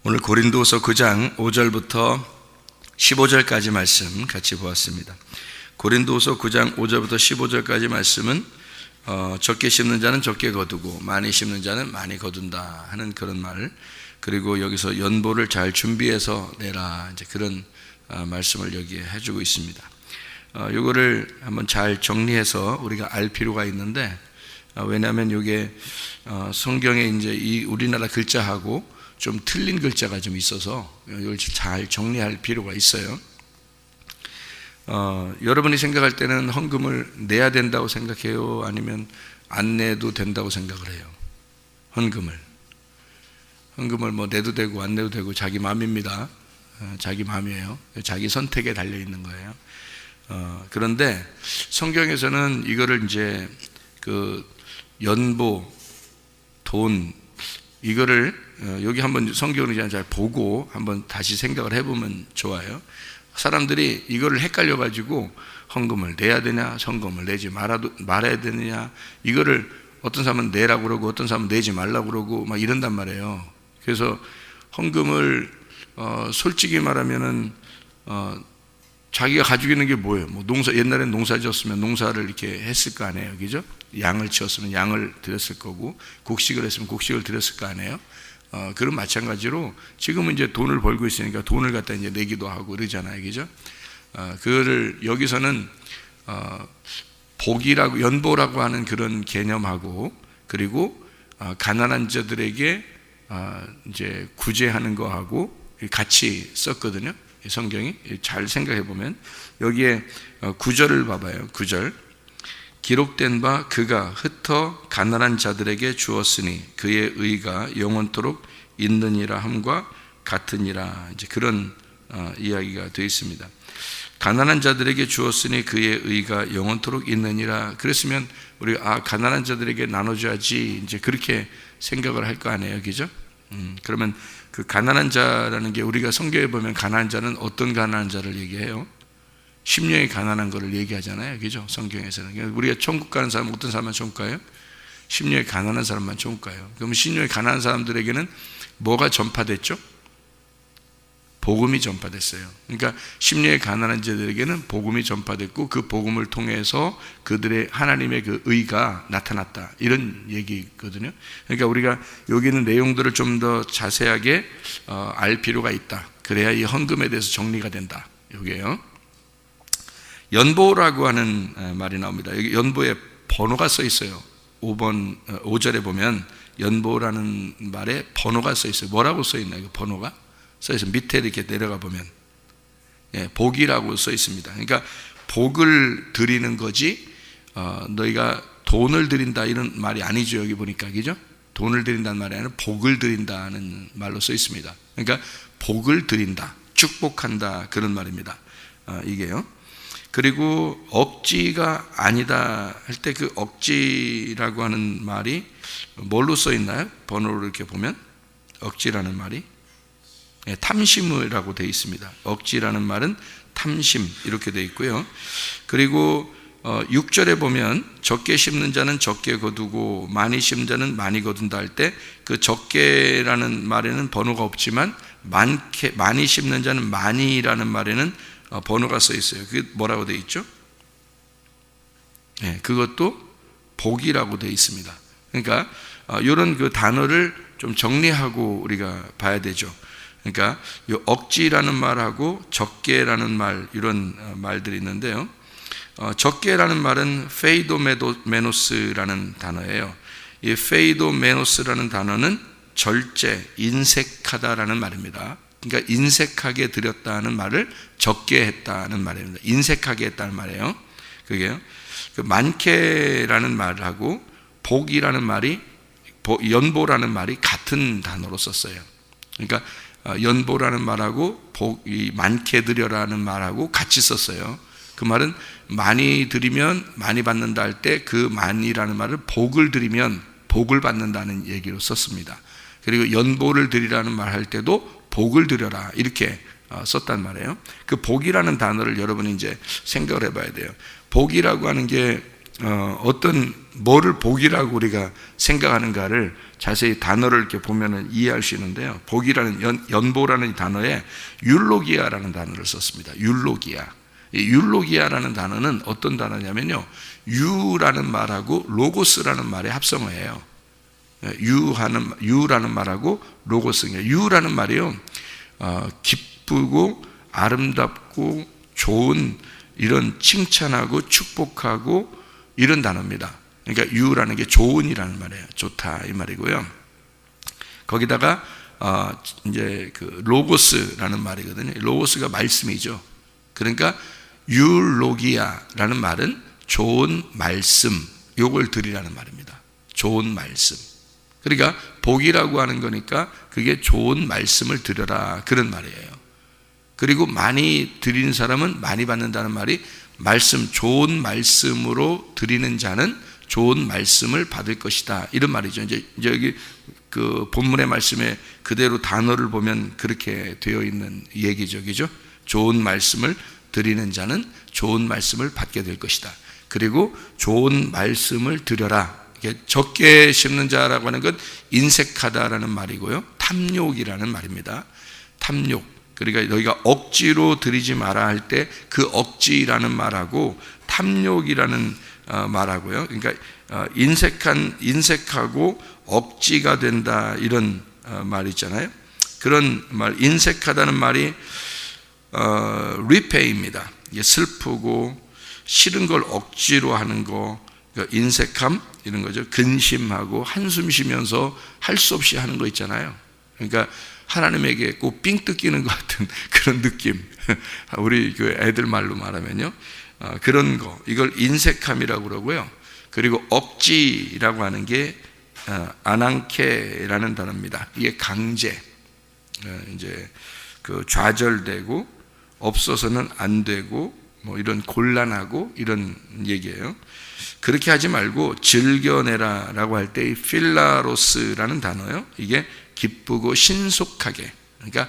오늘 고린도서 9장 5절부터 15절까지 말씀 같이 보았습니다. 고린도서 9장 5절부터 15절까지 말씀은 적게 심는 자는 적게 거두고 많이 심는 자는 많이 거둔다 하는 그런 말, 그리고 여기서 연보를 잘 준비해서 내라, 이제 그런 말씀을 여기에 해주고 있습니다. 이거를 한번 잘 정리해서 우리가 알 필요가 있는데, 왜냐하면 이게 성경에 이제 이 우리나라 글자하고 좀 틀린 글자가 좀 있어서 이걸 잘 정리할 필요가 있어요. 여러분이 생각할 때는 헌금을 내야 된다고 생각해요? 아니면 안 내도 된다고 생각을 해요? 헌금을 뭐 내도 되고 안 내도 되고 자기 마음입니다. 자기 마음이에요. 자기 선택에 달려 있는 거예요. 그런데 성경에서는 이거를 이제 그 연보, 돈, 이거를 여기 한번 성경을 그냥 잘 보고 한번 다시 생각을 해보면 좋아요. 사람들이 이거를 헷갈려 가지고 헌금을 내야 되냐, 헌금을 내지 말아야 되느냐, 이거를 어떤 사람은 내라고 그러고 어떤 사람은 내지 말라고 그러고 막 이런단 말이에요. 그래서 헌금을 솔직히 말하면은 자기가 가지고 있는 게 뭐예요? 뭐 옛날엔 농사 지었으면 농사를 이렇게 했을 거 아니에요, 그죠? 양을 치웠으면 양을 드렸을 거고, 곡식을 했으면 곡식을 드렸을 거 아니에요? 그런 마찬가지로 지금은 이제 돈을 벌고 있으니까 돈을 갖다 이제 내기도 하고 그러잖아요, 그죠? 그거를 여기서는 복이라고, 연보라고 하는 그런 개념하고, 그리고 가난한 자들에게 이제 구제하는 거하고 같이 썼거든요. 성경이 잘 생각해 보면 여기에 9절을 봐봐요. 9절, 기록된 바 그가 흩어 가난한 자들에게 주었으니 그의 의가 영원토록 있느니라 함과 같으니라, 이제 그런 이야기가 되어 있습니다. 가난한 자들에게 주었으니 그의 의가 영원토록 있느니라. 그랬으면 우리가 가난한 자들에게 나눠줘야지, 이제 그렇게 생각을 할 거 아니에요, 그죠? 그러면 그 가난한 자라는 게, 우리가 성경에 보면 가난한 자는 어떤 가난한 자를 얘기해요? 심령이 가난한 거를 얘기하잖아요, 그죠? 성경에서는. 우리가 천국 가는 사람은 어떤 사람만 천국 가요? 심령이 가난한 사람만 천국 가요. 그러면 심령이 가난한 사람들에게는 뭐가 전파됐죠? 복음이 전파됐어요. 그러니까 심령이 가난한 자들에게는 복음이 전파됐고, 그 복음을 통해서 그들의 하나님의 그 의가 나타났다, 이런 얘기거든요. 그러니까 우리가 여기 있는 내용들을 좀 더 자세하게 알 필요가 있다. 그래야 이 헌금에 대해서 정리가 된다, 이게요. 연보라고 하는 말이 나옵니다. 여기 연보에 번호가 써 있어요. 5절에 보면 연보라는 말에 번호가 써 있어요. 뭐라고 써 있나요? 번호가 써 있어요. 밑에 이렇게 내려가 보면 복이라고 써 있습니다. 그러니까 복을 드리는 거지, 너희가 돈을 드린다 이런 말이 아니죠. 여기 보니까, 그죠? 돈을 드린다는 말이 아니라 복을 드린다는 말로 써 있습니다. 그러니까 복을 드린다, 축복한다, 그런 말입니다. 이게요. 그리고 억지가 아니다 할 때 그 억지라고 하는 말이 뭘로 써 있나요? 번호로 이렇게 보면 억지라는 말이 탐심이라고 되어 있습니다. 억지라는 말은 탐심, 이렇게 되어 있고요. 그리고 6절에 보면 적게 심는 자는 적게 거두고 많이 심는 자는 많이 거둔다 할 때 그 적게라는 말에는 번호가 없지만 많이 심는 자는 많이라는 말에는 번호가 써 있어요. 그게 뭐라고 되어 있죠? 그것도 복이라고 되어 있습니다. 그러니까 이런 그 단어를 좀 정리하고 우리가 봐야 되죠. 그러니까 이 억지라는 말하고 적게라는 말, 이런 말들이 있는데요. 적게라는 말은 페이도메노스라는 단어예요. 이 페이도메노스라는 단어는 절제, 인색하다라는 말입니다. 그러니까 인색하게 드렸다는 말을 적게 했다는 말입니다. 인색하게 했다는 말이에요. 그게요. 그 많게라는 말하고 복이라는 말이, 연보라는 말이 같은 단어로 썼어요. 그러니까 연보라는 말하고 복이 많게 드려라는 말하고 같이 썼어요. 그 말은 많이 드리면 많이 받는다 할 때 그 많이라는 말을 복을 드리면 복을 받는다는 얘기로 썼습니다. 그리고 연보를 드리라는 말 할 때도 복을 드려라, 이렇게 썼단 말이에요. 그 복이라는 단어를 여러분이 이제 생각을 해봐야 돼요. 복이라고 하는 게 어떤 뭐를 복이라고 우리가 생각하는가를 자세히 단어를 이렇게 보면은 이해할 수 있는데요. 복이라는 연보라는 단어에 율로기아라는 단어를 썼습니다. 율로기아. 이 율로기아라는 단어는 어떤 단어냐면요, 유라는 말하고 로고스라는 말의 합성어예요. 유라는 말하고 로고스예요. 유라는 말이요, 기쁘고 아름답고 좋은, 이런 칭찬하고 축복하고 이런 단어입니다. 그러니까 유라는 게 좋은이라는 말이에요. 좋다 이 말이고요. 거기다가 이제 그 로고스라는 말이거든요. 로고스가 말씀이죠. 그러니까 율로기아라는 말은 좋은 말씀, 요걸 드리라는 말입니다. 좋은 말씀. 그러니까 복이라고 하는 거니까 그게 좋은 말씀을 드려라, 그런 말이에요. 그리고 많이 드리는 사람은 많이 받는다는 말이, 말씀, 좋은 말씀으로 드리는 자는 좋은 말씀을 받을 것이다, 이런 말이죠. 이제 여기 그 본문의 말씀에 그대로 단어를 보면 그렇게 되어 있는 얘기죠, 그죠? 좋은 말씀을 드리는 자는 좋은 말씀을 받게 될 것이다. 그리고 좋은 말씀을 드려라. 이게 적게 심는 자라고 하는 건 인색하다라는 말이고요, 탐욕이라는 말입니다. 탐욕. 그러니까 너희가 억지로 드리지 마라 할 때 그 억지라는 말하고 탐욕이라는 말하고요. 그러니까 인색하고 억지가 된다, 이런 말 있잖아요. 그런 말, 인색하다는 말이 repay입니다. 이게 슬프고 싫은 걸 억지로 하는 거, 그러니까 인색함 이런 거죠. 근심하고 한숨 쉬면서 할 수 없이 하는 거 있잖아요. 그러니까 하나님에게 꼭 삥 뜯기는 것 같은 그런 느낌. 우리 그 애들 말로 말하면요, 그런 거, 이걸 인색함이라고 그러고요. 그리고 억지라고 하는 게 아낭케라는 단어입니다. 이게 강제, 이제 그 좌절되고 없어서는 안 되고 뭐 이런 곤란하고 이런 얘기예요. 그렇게 하지 말고 즐겨내라라고 할 때 이 필라로스라는 단어요. 이게 기쁘고 신속하게, 그러니까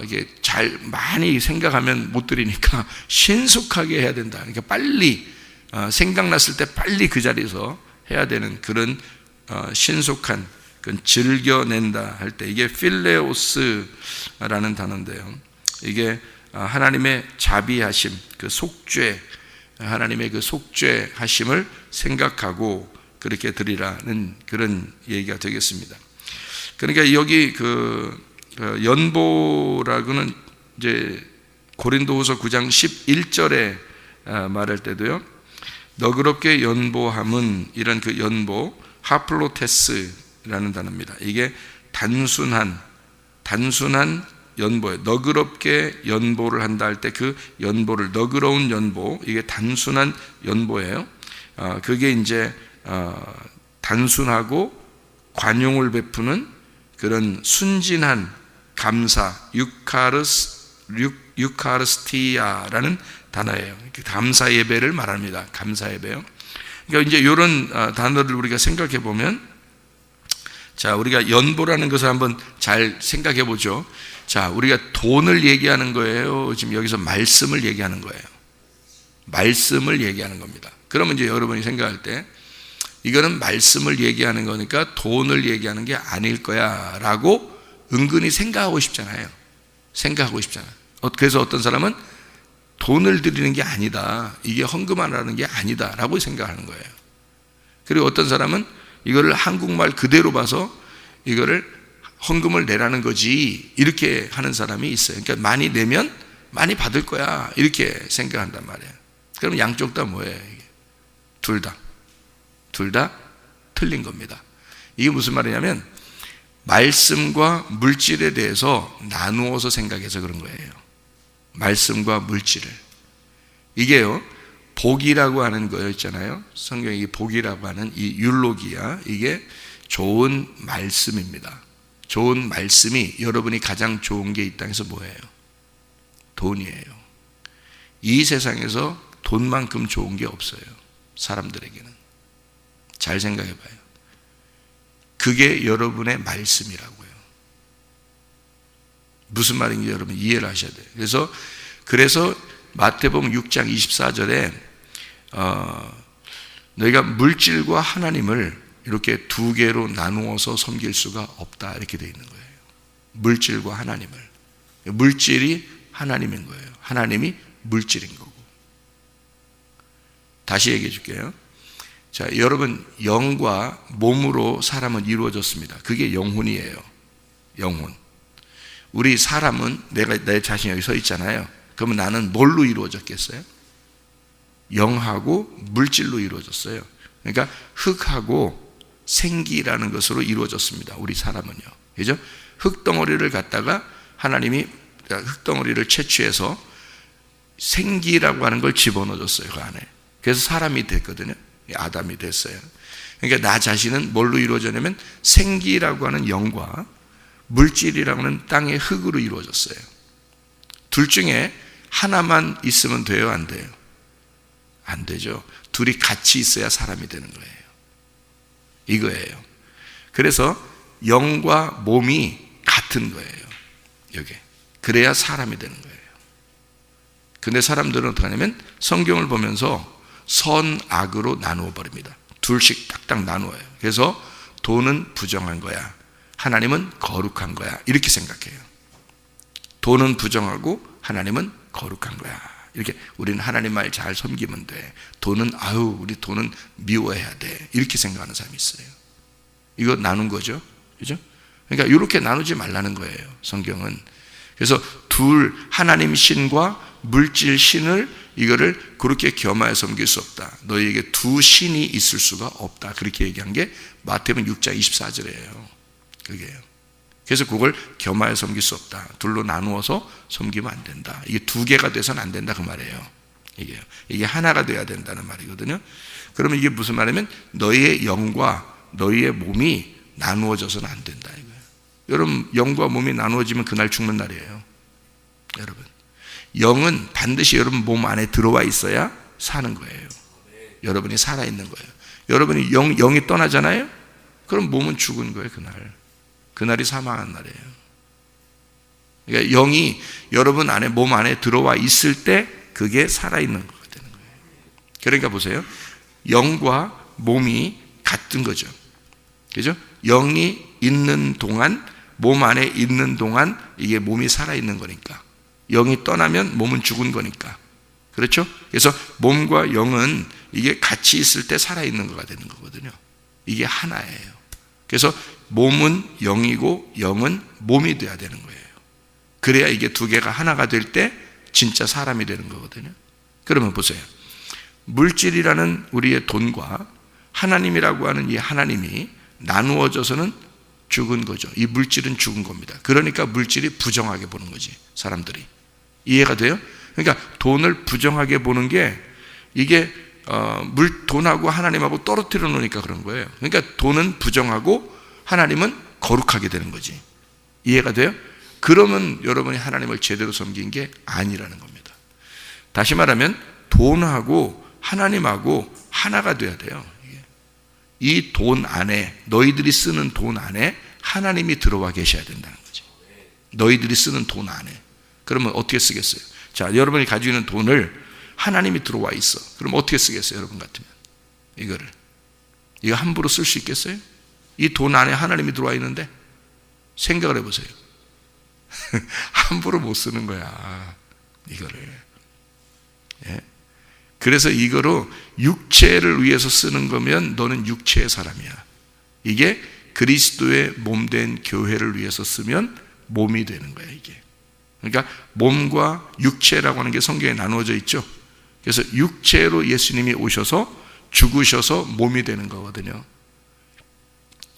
이게 잘 많이 생각하면 못 드리니까 신속하게 해야 된다. 그러니까 빨리 생각났을 때 빨리 그 자리에서 해야 되는 그런 신속한, 그 즐겨낸다 할 때 이게 필레오스라는 단어인데요. 이게 하나님의 자비하심, 그 속죄, 하나님의 그 속죄하심을 생각하고 그렇게 드리라는 그런 얘기가 되겠습니다. 그러니까 여기 그 연보라고는 이제 고린도후서 9장 11절에 말할 때도요, 너그럽게 연보함은, 이런 그 연보, 하플로테스라는 단어입니다. 이게 단순한 연보예요. 너그럽게 연보를 한다 할 때 그 연보를, 너그러운 연보, 이게 단순한 연보예요. 그게 이제 단순하고 관용을 베푸는 그런 순진한 감사, 유카르스티아라는 단어예요. 감사 예배를 말합니다. 감사 예배요. 그러니까 이제 이런 단어를 우리가 생각해 보면, 자, 우리가 연보라는 것을 한번 잘 생각해 보죠. 자, 우리가 돈을 얘기하는 거예요, 지금 여기서 말씀을 얘기하는 거예요? 말씀을 얘기하는 겁니다. 그러면 이제 여러분이 생각할 때 이거는 말씀을 얘기하는 거니까 돈을 얘기하는 게 아닐 거야 라고 은근히 생각하고 싶잖아요. 그래서 어떤 사람은 돈을 드리는 게 아니다, 이게 헌금하라는 게 아니다 라고 생각하는 거예요. 그리고 어떤 사람은 이거를 한국말 그대로 봐서 이거를 헌금을 내라는 거지, 이렇게 하는 사람이 있어요. 그러니까 많이 내면 많이 받을 거야, 이렇게 생각한단 말이에요. 그럼 양쪽 다 뭐예요? 둘 다 틀린 겁니다. 이게 무슨 말이냐면, 말씀과 물질에 대해서 나누어서 생각해서 그런 거예요. 말씀과 물질을. 이게요, 복이라고 하는 거 있잖아요. 성경이 복이라고 하는 이 율로기아, 이게 좋은 말씀입니다. 좋은 말씀이, 여러분이 가장 좋은 게 이 땅에서 뭐예요? 돈이에요. 이 세상에서 돈만큼 좋은 게 없어요, 사람들에게는. 잘 생각해 봐요. 그게 여러분의 말씀이라고요. 무슨 말인지 여러분 이해를 하셔야 돼요. 그래서 마태복음 6장 24절에 너희가 물질과 하나님을 이렇게 두 개로 나누어서 섬길 수가 없다 이렇게 되어 있는 거예요. 물질과 하나님을. 물질이 하나님인 거예요. 하나님이 물질인 거고. 다시 얘기해 줄게요. 자, 여러분, 영과 몸으로 사람은 이루어졌습니다. 그게 영혼이에요. 영혼. 우리 사람은 내 자신이 여기 서 있잖아요. 그러면 나는 뭘로 이루어졌겠어요? 영하고 물질로 이루어졌어요. 그러니까 흙하고 생기라는 것으로 이루어졌습니다. 우리 사람은요. 그죠? 흙덩어리를 갖다가 하나님이 흙덩어리를 채취해서 생기라고 하는 걸 집어넣어줬어요. 그 안에. 그래서 사람이 됐거든요. 아담이 됐어요. 그러니까 나 자신은 뭘로 이루어졌냐면 생기라고 하는 영과 물질이라고 하는 땅의 흙으로 이루어졌어요. 둘 중에 하나만 있으면 돼요? 안 돼요? 안 되죠. 둘이 같이 있어야 사람이 되는 거예요. 이거예요. 그래서 영과 몸이 같은 거예요. 여기. 그래야 사람이 되는 거예요. 근데 사람들은 어떻게 하냐면 성경을 보면서 선, 악으로 나누어 버립니다. 둘씩 딱딱 나누어요. 그래서 돈은 부정한 거야. 하나님은 거룩한 거야. 이렇게 생각해요. 돈은 부정하고 하나님은 거룩한 거야. 이렇게 우리는 하나님 말 잘 섬기면 돼. 돈은 우리 돈은 미워해야 돼. 이렇게 생각하는 사람이 있어요. 이거 나눈 거죠. 그죠? 그러니까 이렇게 나누지 말라는 거예요. 성경은. 그래서 하나님 신과 물질 신을 이거를 그렇게 겸하여 섬길 수 없다. 너희에게 두 신이 있을 수가 없다. 그렇게 얘기한 게 마태복음 6장 24절이에요. 그게요. 그래서 그걸 겸하여 섬길 수 없다. 둘로 나누어서 섬기면 안 된다. 이게 두 개가 돼서는 안 된다 그 말이에요. 이게 하나가 돼야 된다는 말이거든요. 그러면 이게 무슨 말이냐면 너희의 영과 너희의 몸이 나누어져서는 안 된다 이거예요. 여러분, 영과 몸이 나누어지면 그날 죽는 날이에요. 여러분, 영은 반드시 여러분 몸 안에 들어와 있어야 사는 거예요. 여러분이 살아있는 거예요. 여러분이 영이 떠나잖아요. 그럼 몸은 죽은 거예요. 그날이 사망한 날이에요. 그러니까 영이 여러분 안에 몸 안에 들어와 있을 때 그게 살아있는 거가 되는 거예요. 그러니까 보세요. 영과 몸이 같은 거죠. 그죠? 영이 있는 동안, 몸 안에 있는 동안 이게 몸이 살아있는 거니까. 영이 떠나면 몸은 죽은 거니까. 그렇죠? 그래서 몸과 영은 이게 같이 있을 때 살아있는 거가 되는 거거든요. 이게 하나예요. 그래서 몸은 영이고 영은 몸이 돼야 되는 거예요. 그래야 이게 두 개가 하나가 될 때 진짜 사람이 되는 거거든요. 그러면 보세요. 물질이라는 우리의 돈과 하나님이라고 하는 이 하나님이 나누어져서는 죽은 거죠. 이 물질은 죽은 겁니다. 그러니까 물질이 부정하게 보는 거지, 사람들이. 이해가 돼요? 그러니까 돈을 부정하게 보는 게 이게 돈하고 하나님하고 떨어뜨려 놓으니까 그런 거예요. 그러니까 돈은 부정하고 하나님은 거룩하게 되는 거지. 이해가 돼요? 그러면 여러분이 하나님을 제대로 섬긴 게 아니라는 겁니다. 다시 말하면 돈하고 하나님하고 하나가 돼야 돼요. 이 돈 안에, 너희들이 쓰는 돈 안에 하나님이 들어와 계셔야 된다는 거죠. 너희들이 쓰는 돈 안에. 그러면 어떻게 쓰겠어요? 자, 여러분이 가지고 있는 돈을 하나님이 들어와 있어. 그럼 어떻게 쓰겠어요? 여러분 같으면 이거 함부로 쓸 수 있겠어요? 이 돈 안에 하나님이 들어와 있는데 생각을 해보세요. 함부로 못 쓰는 거야, 이거를. 예? 그래서 이거로 육체를 위해서 쓰는 거면 너는 육체의 사람이야. 이게 그리스도의 몸된 교회를 위해서 쓰면 몸이 되는 거야, 이게. 그러니까 몸과 육체라고 하는 게 성경에 나누어져 있죠. 그래서 육체로 예수님이 오셔서 죽으셔서 몸이 되는 거거든요.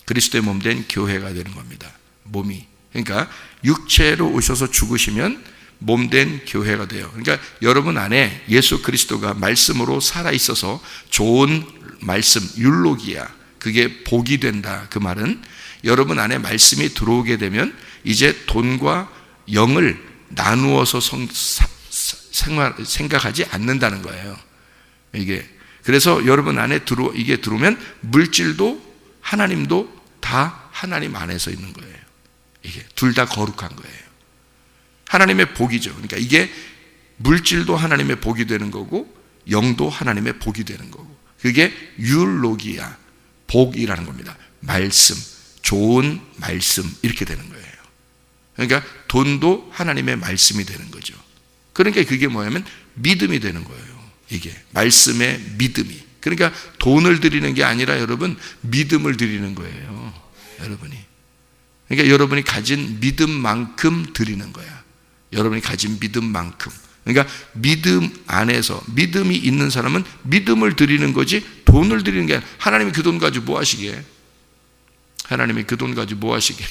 그리스도의 몸된 교회가 되는 겁니다. 몸이. 그러니까 육체로 오셔서 죽으시면 몸된 교회가 돼요. 그러니까 여러분 안에 예수 그리스도가 말씀으로 살아있어서 좋은 말씀, 율로기야, 그게 복이 된다. 그 말은 여러분 안에 말씀이 들어오게 되면 이제 돈과 영을 나누어서 생각하지 않는다는 거예요. 이게. 그래서 여러분 안에 이게 들어오면 물질도 하나님도 다 하나님 안에서 있는 거예요. 이게 둘 다 거룩한 거예요. 하나님의 복이죠. 그러니까 이게 물질도 하나님의 복이 되는 거고 영도 하나님의 복이 되는 거고, 그게 율로기야, 복이라는 겁니다. 말씀, 좋은 말씀 이렇게 되는 거예요. 그러니까 돈도 하나님의 말씀이 되는 거죠. 그러니까 그게 뭐냐면 믿음이 되는 거예요. 이게 말씀의 믿음이. 그러니까 돈을 드리는 게 아니라 여러분 믿음을 드리는 거예요. 여러분이. 그러니까 여러분이 가진 믿음만큼 드리는 거야. 여러분이 가진 믿음만큼. 그러니까 믿음 안에서 믿음이 있는 사람은 믿음을 드리는 거지 돈을 드리는 게 아니라 하나님이 그 돈 가지고 뭐 하시게? 하나님이 그 돈 가지고 뭐 하시게?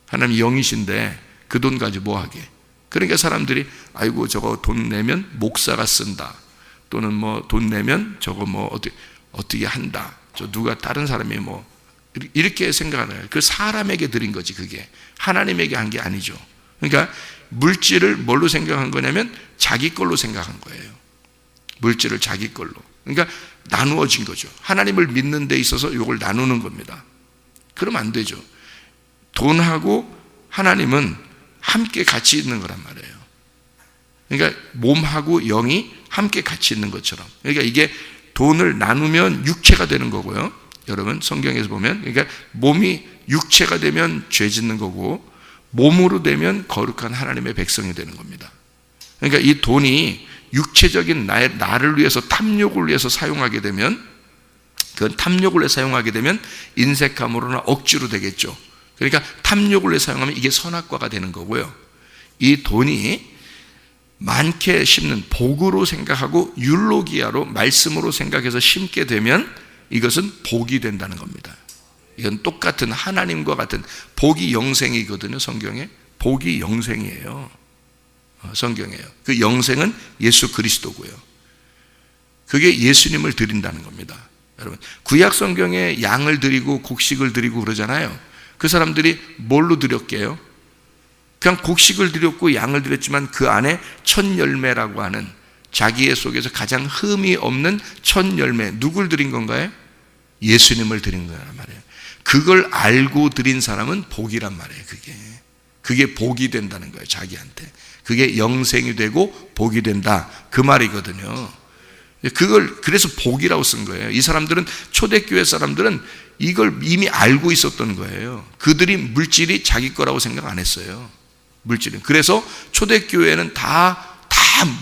하나님이 영이신데 그 돈 가지고 뭐 하게? 그러니까 사람들이 아이고 저거 돈 내면 목사가 쓴다. 또는 뭐 돈 내면 저거 뭐 어떻게 한다. 저 누가 다른 사람이 뭐 이렇게 생각하나요? 그 사람에게 드린 거지 그게. 하나님에게 한 게 아니죠. 그러니까 물질을 뭘로 생각한 거냐면 자기 걸로 생각한 거예요. 물질을 자기 걸로. 그러니까 나누어진 거죠. 하나님을 믿는 데 있어서 이걸 나누는 겁니다. 그러면 안 되죠. 돈하고 하나님은 함께 같이 있는 거란 말이에요. 그러니까 몸하고 영이 함께 같이 있는 것처럼. 그러니까 이게 돈을 나누면 육체가 되는 거고요. 여러분 성경에서 보면 그러니까 몸이 육체가 되면 죄 짓는 거고 몸으로 되면 거룩한 하나님의 백성이 되는 겁니다. 그러니까 이 돈이 육체적인 나를 위해서 탐욕을 위해서 사용하게 되면 그건 탐욕을 위해 사용하게 되면 인색함으로나 억지로 되겠죠. 그러니까 탐욕을 위해 사용하면 이게 선악과가 되는 거고요. 이 돈이 많게 심는 복으로 생각하고 율로기아로 말씀으로 생각해서 심게 되면 이것은 복이 된다는 겁니다. 이건 똑같은 하나님과 같은 복이 영생이거든요. 성경에 복이 영생이에요. 성경에요. 그 영생은 예수 그리스도고요. 그게 예수님을 드린다는 겁니다. 여러분 구약 성경에 양을 드리고 곡식을 드리고 그러잖아요. 그 사람들이 뭘로 드렸게요? 그냥 곡식을 드렸고 양을 드렸지만 그 안에 첫 열매라고 하는 자기의 속에서 가장 흠이 없는 첫 열매 누굴 드린 건가요? 예수님을 드린 거란 말이에요. 그걸 알고 드린 사람은 복이란 말이에요. 그게 복이 된다는 거예요. 자기한테 그게 영생이 되고 복이 된다 그 말이거든요. 그걸 그래서 복이라고 쓴 거예요. 이 사람들은 초대교회 사람들은 이걸 이미 알고 있었던 거예요. 그들이 물질이 자기 거라고 생각 안 했어요. 물질은. 그래서 초대교회는 다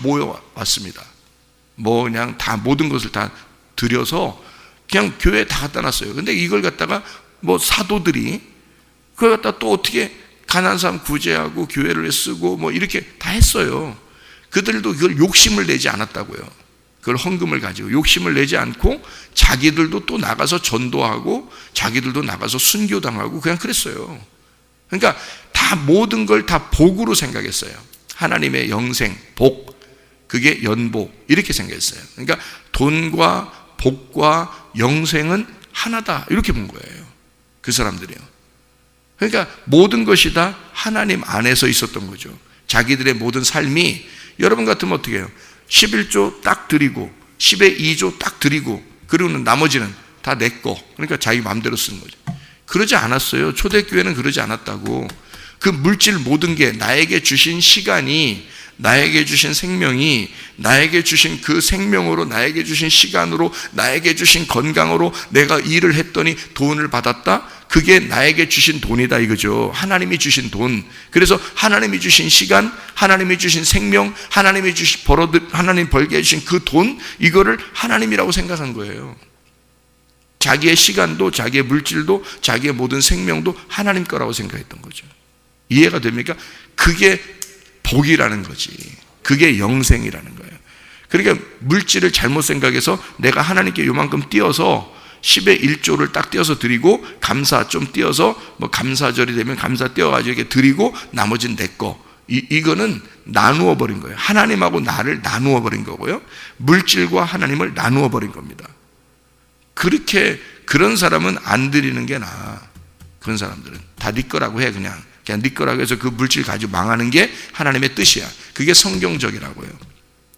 모여왔습니다. 뭐 그냥 다 모든 것을 다 들여서 그냥 교회에 다 갖다 놨어요. 근데 이걸 갖다가 뭐 사도들이 그걸 갖다 또 어떻게 가난한 사람 구제하고 교회를 쓰고 뭐 이렇게 다 했어요. 그들도 그걸 욕심을 내지 않았다고요. 그걸 헌금을 가지고 욕심을 내지 않고 자기들도 또 나가서 전도하고 자기들도 나가서 순교당하고 그냥 그랬어요. 그러니까 다 모든 걸 다 복으로 생각했어요. 하나님의 영생, 복, 그게 연복 이렇게 생각했어요. 그러니까 돈과 복과 영생은 하나다 이렇게 본 거예요. 그 사람들이요. 그러니까 모든 것이 다 하나님 안에서 있었던 거죠. 자기들의 모든 삶이 여러분 같으면 어떻게 해요? 11조 딱 드리고 10의 2조 딱 드리고 그리고는 나머지는 다 내 거. 그러니까 자기 마음대로 쓰는 거죠. 그러지 않았어요. 초대교회는 그러지 않았다고. 그 물질 모든 게 나에게 주신 시간이 나에게 주신 생명이 나에게 주신 그 생명으로 나에게 주신 시간으로 나에게 주신 건강으로 내가 일을 했더니 돈을 받았다. 그게 나에게 주신 돈이다 이거죠. 하나님이 주신 돈. 그래서 하나님이 주신 시간, 하나님이 주신 생명, 하나님이 주신 하나님 벌게 해주신 그 돈, 이거를 하나님이라고 생각한 거예요. 자기의 시간도 자기의 물질도 자기의 모든 생명도 하나님 거라고 생각했던 거죠. 이해가 됩니까? 그게 복이라는 거지. 그게 영생이라는 거예요. 그러니까 물질을 잘못 생각해서 내가 하나님께 요만큼 띄어서 10의 1조를 딱 띄어서 드리고 감사 좀 띄어서 뭐 감사절이 되면 감사 띄어가지고 이렇게 드리고 나머지는 내 거. 이거는 나누어 버린 거예요. 하나님하고 나를 나누어 버린 거고요. 물질과 하나님을 나누어 버린 겁니다. 그런 사람은 안 드리는 게 나아. 그런 사람들은 다 네 거라고 해. 그냥 네 거라고 해서 그 물질 가지고 망하는 게 하나님의 뜻이야. 그게 성경적이라고요.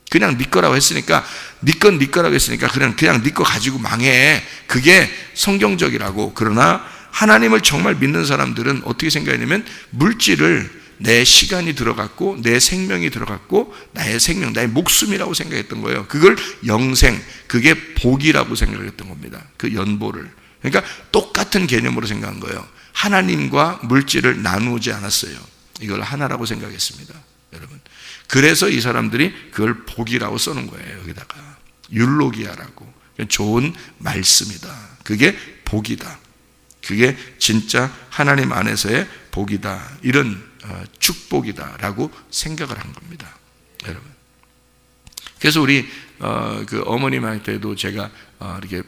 그냥 네 거라고 했으니까 네 건 네 거라고 했으니까 그냥 네 거 가지고 망해. 그게 성경적이라고. 그러나 하나님을 정말 믿는 사람들은 어떻게 생각하냐면 물질을 내 시간이 들어갔고 내 생명이 들어갔고 나의 생명, 나의 목숨이라고 생각했던 거예요. 그걸 영생, 그게 복이라고 생각했던 겁니다. 그 연보를. 그러니까 똑같은 개념으로 생각한 거예요. 하나님과 물질을 나누지 않았어요. 이걸 하나라고 생각했습니다, 여러분. 그래서 이 사람들이 그걸 복이라고 써놓은 거예요. 여기다가 율로기아라고. 좋은 말씀이다. 그게 복이다. 그게 진짜 하나님 안에서의 복이다. 이런 축복이다라고 생각을 한 겁니다, 여러분. 그래서 우리 그 어머님한테도 제가 이렇게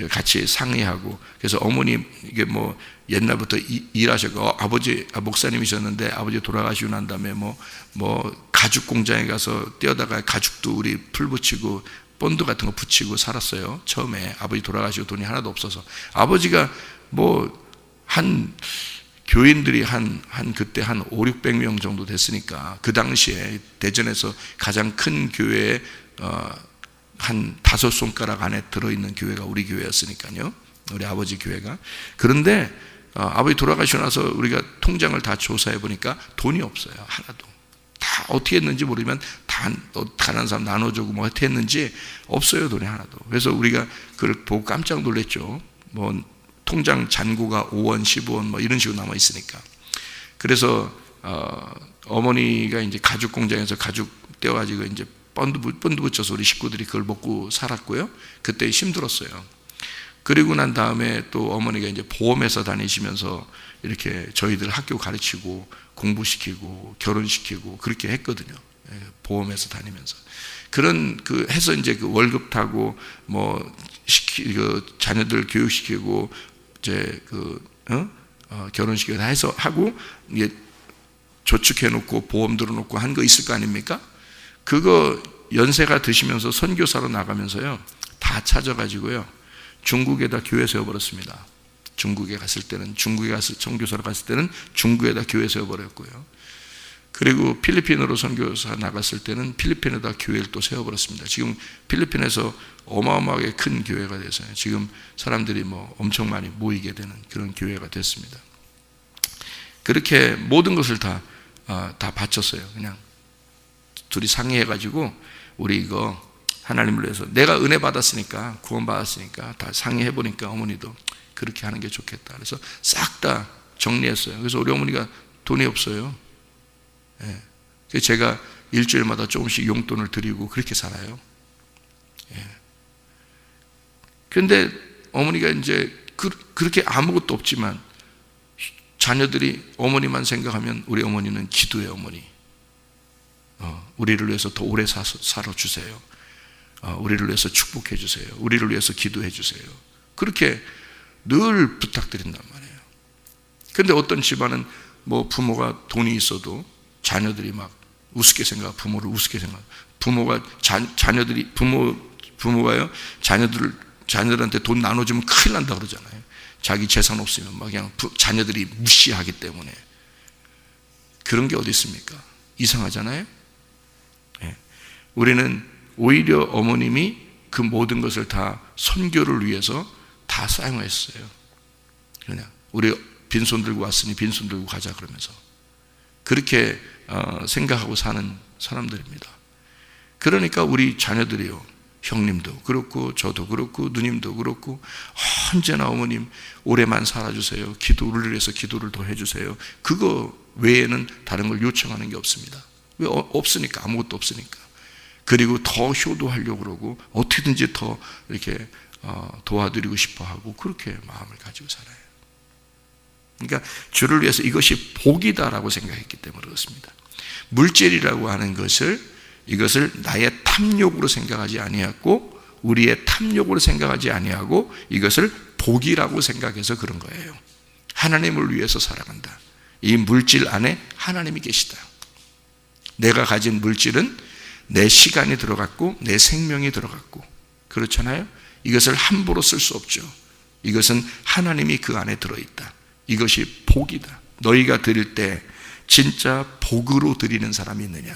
같이 상의하고, 그래서 어머님 이게 뭐 옛날부터 일하셨고 아버지 목사님이셨는데 아버지 돌아가시고 난 다음에 뭐 가죽 공장에 가서 뛰어다가 가죽도 우리 풀 붙이고 본드 같은 거 붙이고 살았어요. 처음에 아버지 돌아가시고 돈이 하나도 없어서. 아버지가 뭐 한 교인들이 한 그때 한 500~600명 정도 됐으니까, 그 당시에 대전에서 가장 큰 교회에 한 5손가락 안에 들어있는 교회가 우리 교회였으니까요, 우리 아버지 교회가. 그런데 아버지 돌아가시고 나서 우리가 통장을 다 조사해 보니까 돈이 없어요. 하나도. 다 어떻게 했는지 모르지만 다 가난한 사람 나눠주고 뭐 어떻게 했는지 없어요, 돈이 하나도. 그래서 우리가 그걸 보고 깜짝 놀랐죠. 뭐 통장 잔고가 5원, 15원 뭐 이런 식으로 남아 있으니까. 그래서 어머니가 이제 가죽 공장에서 가죽 떼어가지고 이제 본드 붙여서 우리 식구들이 그걸 먹고 살았고요. 그때 힘들었어요. 그리고 난 다음에 또 어머니가 이제 보험회사 다니시면서 이렇게 저희들 학교 가르치고 공부시키고 결혼시키고 그렇게 했거든요. 보험회사 다니면서. 그런 그 해서 이제 그 월급 타고 뭐 그 자녀들 교육시키고 이제 결혼시키고 다 해서 하고 이게 저축해 놓고 보험 들어 놓고 한 거 있을 거 아닙니까? 그거 연세가 드시면서 선교사로 나가면서요, 다 찾아가지고요, 중국에다 교회 세워버렸습니다. 중국에 갔을 때는, 중국에 가서 선교사로 갔을 때는 중국에다 교회 세워버렸고요. 그리고 필리핀으로 선교사 나갔을 때는 필리핀에다 교회를 또 세워버렸습니다. 지금 필리핀에서 어마어마하게 큰 교회가 돼서요, 지금 사람들이 뭐 엄청 많이 모이게 되는 그런 교회가 됐습니다. 그렇게 모든 것을 다 바쳤어요. 그냥 둘이 상의해가지고 우리 이거 하나님을 위해서, 내가 은혜 받았으니까, 구원 받았으니까 다 상의해보니까 어머니도 그렇게 하는 게 좋겠다. 그래서 싹 다 정리했어요. 그래서 우리 어머니가 돈이 없어요. 예. 그래서 제가 일주일마다 조금씩 용돈을 드리고 그렇게 살아요. 예. 그런데 어머니가 이제 그렇게 아무것도 없지만 자녀들이 어머니만 생각하면 우리 어머니는 기도의 어머니. 우리를 위해서 더 오래 살아주세요. 우리를 위해서 축복해 주세요. 우리를 위해서 기도해 주세요. 그렇게 늘 부탁드린단 말이에요. 그런데 어떤 집안은 뭐 부모가 돈이 있어도 자녀들이 막 우습게 생각, 부모를 우습게 생각. 부모가 부모가요, 자녀들한테 돈 나눠주면 큰일 난다 그러잖아요. 자기 재산 없으면 막 그냥 자녀들이 무시하기 때문에. 그런 게 어디 있습니까? 이상하잖아요. 예. 우리는 오히려 어머님이 그 모든 것을 다 선교를 위해서 다 사용했어요. 그냥 우리 빈손 들고 왔으니 빈손 들고 가자 그러면서 그렇게 생각하고 사는 사람들입니다. 그러니까 우리 자녀들이요, 형님도 그렇고 저도 그렇고 누님도 그렇고 언제나 어머님 오래만 살아주세요. 우리를 위해서 기도를 더 해주세요. 그거 외에는 다른 걸 요청하는 게 없습니다. 왜? 없으니까. 아무것도 없으니까. 그리고 더 효도하려고 그러고 어떻게든지 더 이렇게 도와드리고 싶어 하고 그렇게 마음을 가지고 살아요. 그러니까 주를 위해서 이것이 복이다라고 생각했기 때문에 그렇습니다. 물질이라고 하는 이것을 나의 탐욕으로 생각하지 아니하고 우리의 탐욕으로 생각하지 아니하고 이것을 복이라고 생각해서 그런 거예요. 하나님을 위해서 살아간다. 이 물질 안에 하나님이 계시다. 내가 가진 물질은 내 시간이 들어갔고 내 생명이 들어갔고 그렇잖아요. 이것을 함부로 쓸 수 없죠. 이것은 하나님이 그 안에 들어있다. 이것이 복이다. 너희가 드릴 때 진짜 복으로 드리는 사람이 있느냐,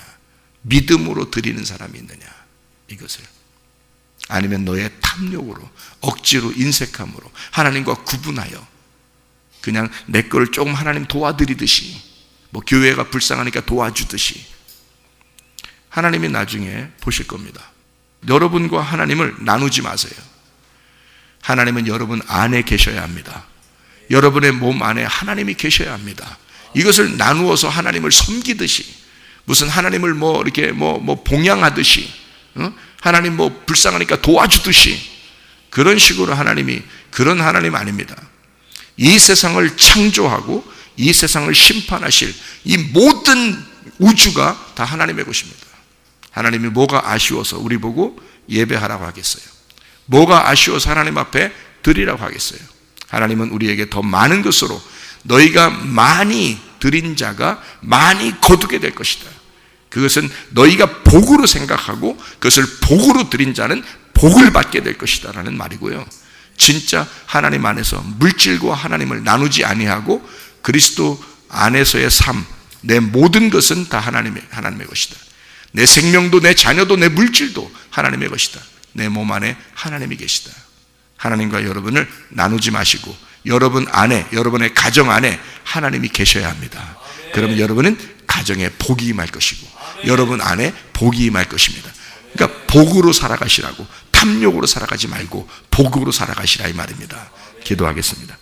믿음으로 드리는 사람이 있느냐, 이것을. 아니면 너의 탐욕으로 억지로 인색함으로 하나님과 구분하여 그냥 내 거를 조금 하나님 도와드리듯이, 뭐 교회가 불쌍하니까 도와주듯이. 하나님이 나중에 보실 겁니다. 여러분과 하나님을 나누지 마세요. 하나님은 여러분 안에 계셔야 합니다. 여러분의 몸 안에 하나님이 계셔야 합니다. 이것을 나누어서 하나님을 섬기듯이, 무슨 하나님을 이렇게 봉양하듯이, 하나님 불쌍하니까 도와주듯이, 그런 식으로 하나님이, 그런 하나님 아닙니다. 이 세상을 창조하고 이 세상을 심판하실 이 모든 우주가 다 하나님의 것입니다. 하나님이 뭐가 아쉬워서 우리 보고 예배하라고 하겠어요? 뭐가 아쉬워서 하나님 앞에 드리라고 하겠어요? 하나님은 우리에게 더 많은 것으로 너희가 많이 드린 자가 많이 거두게 될 것이다. 그것은 너희가 복으로 생각하고 그것을 복으로 드린 자는 복을 받게 될 것이다 라는 말이고요. 진짜 하나님 안에서 물질과 하나님을 나누지 아니하고 그리스도 안에서의 삶, 내 모든 것은 다 하나님의 것이다. 내 생명도 내 자녀도 내 물질도 하나님의 것이다. 내 몸 안에 하나님이 계시다. 하나님과 여러분을 나누지 마시고 여러분 안에, 여러분의 가정 안에 하나님이 계셔야 합니다. 그러면 여러분은 가정에 복이 임할 것이고 여러분 안에 복이 임할 것입니다. 그러니까 복으로 살아가시라고, 탐욕으로 살아가지 말고 복으로 살아가시라 이 말입니다. 기도하겠습니다.